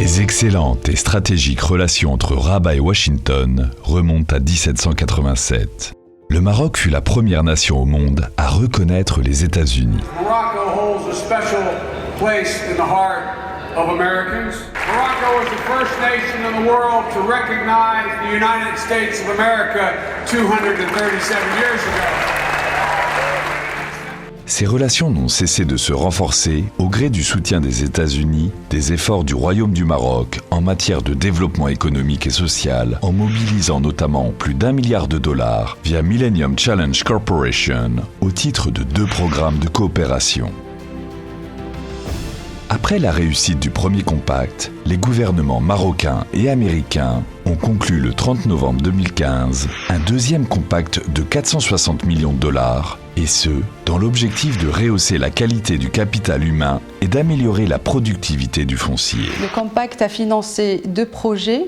Les excellentes et stratégiques relations entre Rabat et Washington remontent à 1787. Le Maroc fut la première nation au monde à reconnaître les États-Unis. Morocco holds a special place in the heart of Americans. Morocco was the first nation in the world to recognize the United States of America 237 years ago. Ces relations n'ont cessé de se renforcer au gré du soutien des États-Unis, des efforts du Royaume du Maroc en matière de développement économique et social, en mobilisant notamment plus d'$1 milliard via Millennium Challenge Corporation au titre de 2 programmes de coopération. Après la réussite du premier compacte, les gouvernements marocains et américains ont conclu le 30 novembre 2015 un deuxième compacte de $460 millions, et ce, dans l'objectif de rehausser la qualité du capital humain et d'améliorer la productivité du foncier. Le compacte a financé 2 projets,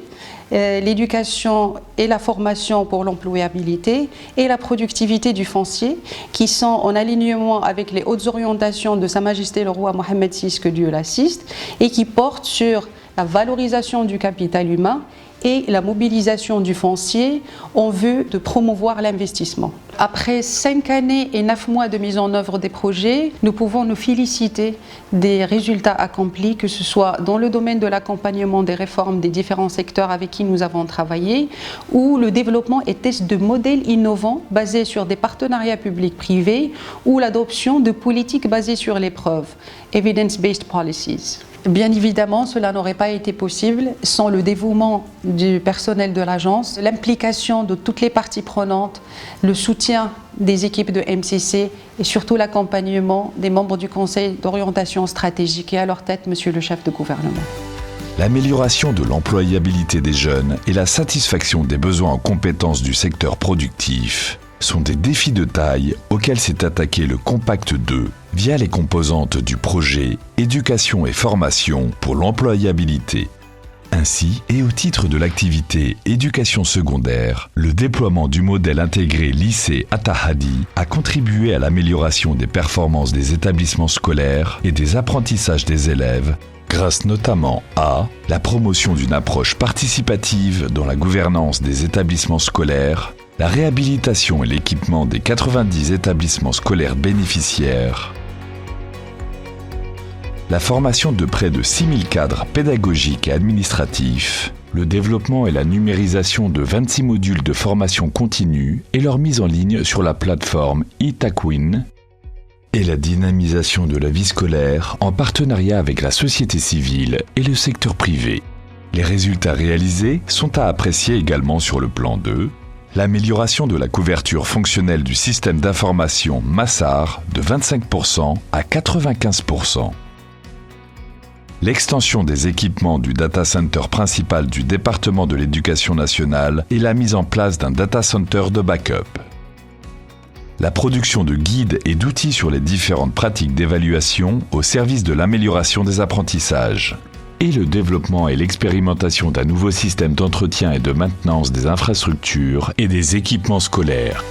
l'éducation et la formation pour l'employabilité et la productivité du foncier, qui sont en alignement avec les hautes orientations de Sa Majesté le roi Mohammed VI, que Dieu l'assiste, et qui portent sur la valorisation du capital humain et la mobilisation du foncier en vue de promouvoir l'investissement. Après 5 années et 9 mois de mise en œuvre des projets, nous pouvons nous féliciter des résultats accomplis, que ce soit dans le domaine de l'accompagnement des réformes des différents secteurs avec qui nous avons travaillé, ou le développement et test de modèles innovants basés sur des partenariats publics-privés, ou l'adoption de politiques basées sur les preuves, evidence-based policies. Bien évidemment, cela n'aurait pas été possible sans le dévouement du personnel de l'agence, l'implication de toutes les parties prenantes, le soutien des équipes de MCC et surtout l'accompagnement des membres du Conseil d'orientation stratégique et à leur tête, Monsieur le chef de gouvernement. L'amélioration de l'employabilité des jeunes et la satisfaction des besoins en compétences du secteur productif sont des défis de taille auxquels s'est attaqué le Compact 2 via les composantes du projet Éducation et formation pour l'employabilité. Ainsi, et au titre de l'activité Éducation secondaire, le déploiement du modèle intégré lycée Attahadi a contribué à l'amélioration des performances des établissements scolaires et des apprentissages des élèves, grâce notamment à la promotion d'une approche participative dans la gouvernance des établissements scolaires, la réhabilitation et l'équipement des 90 établissements scolaires bénéficiaires, la formation de près de 6000 cadres pédagogiques et administratifs, le développement et la numérisation de 26 modules de formation continue et leur mise en ligne sur la plateforme eTakwin, et la dynamisation de la vie scolaire en partenariat avec la société civile et le secteur privé. Les résultats réalisés sont à apprécier également sur le plan 2, l'amélioration de la couverture fonctionnelle du système d'information Massar de 25% à 95%. L'extension des équipements du data center principal du département de l'Éducation nationale et la mise en place d'un data center de backup. La production de guides et d'outils sur les différentes pratiques d'évaluation au service de l'amélioration des apprentissages. Et le développement et l'expérimentation d'un nouveau système d'entretien et de maintenance des infrastructures et des équipements scolaires.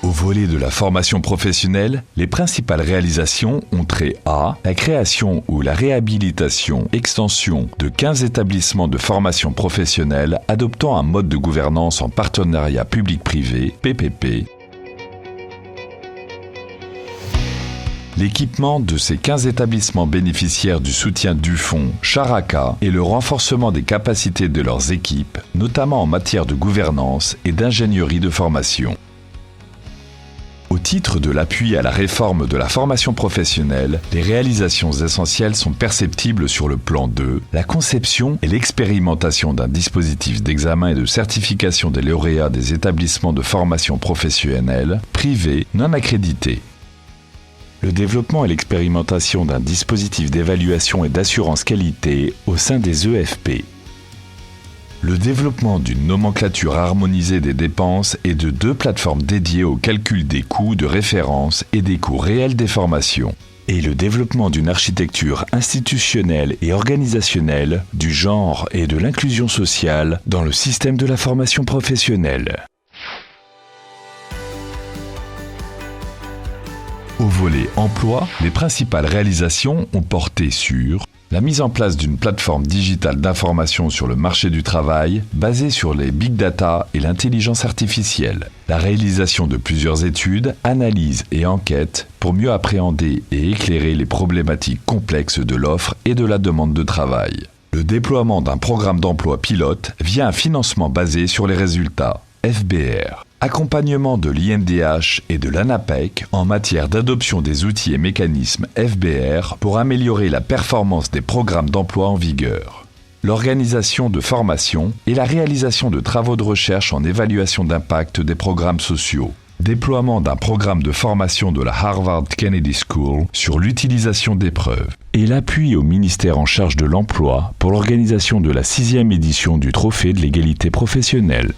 Au volet de la formation professionnelle, les principales réalisations ont trait à la création ou la réhabilitation, extension de 15 établissements de formation professionnelle adoptant un mode de gouvernance en partenariat public-privé, PPP, l'équipement de ces 15 établissements bénéficiaires du soutien du fonds Charaka et le renforcement des capacités de leurs équipes, notamment en matière de gouvernance et d'ingénierie de formation. Au titre de l'appui à la réforme de la formation professionnelle, les réalisations essentielles sont perceptibles sur le plan 2, la conception et l'expérimentation d'un dispositif d'examen et de certification des lauréats des établissements de formation professionnelle, privés, non accrédités. Le développement et l'expérimentation d'un dispositif d'évaluation et d'assurance qualité au sein des EFP. Le développement d'une nomenclature harmonisée des dépenses et de 2 plateformes dédiées au calcul des coûts de référence et des coûts réels des formations. Et le développement d'une architecture institutionnelle et organisationnelle du genre et de l'inclusion sociale dans le système de la formation professionnelle. Au volet emploi, les principales réalisations ont porté sur la mise en place d'une plateforme digitale d'information sur le marché du travail basée sur les big data et l'intelligence artificielle, la réalisation de plusieurs études, analyses et enquêtes pour mieux appréhender et éclairer les problématiques complexes de l'offre et de la demande de travail, le déploiement d'un programme d'emploi pilote via un financement basé sur les résultats, FBR. Accompagnement de l'INDH et de l'ANAPEC en matière d'adoption des outils et mécanismes FBR pour améliorer la performance des programmes d'emploi en vigueur. L'organisation de formation et la réalisation de travaux de recherche en évaluation d'impact des programmes sociaux. Déploiement d'un programme de formation de la Harvard Kennedy School sur l'utilisation d'épreuves. Et l'appui au ministère en charge de l'emploi pour l'organisation de la 6e édition du Trophée de l'égalité professionnelle.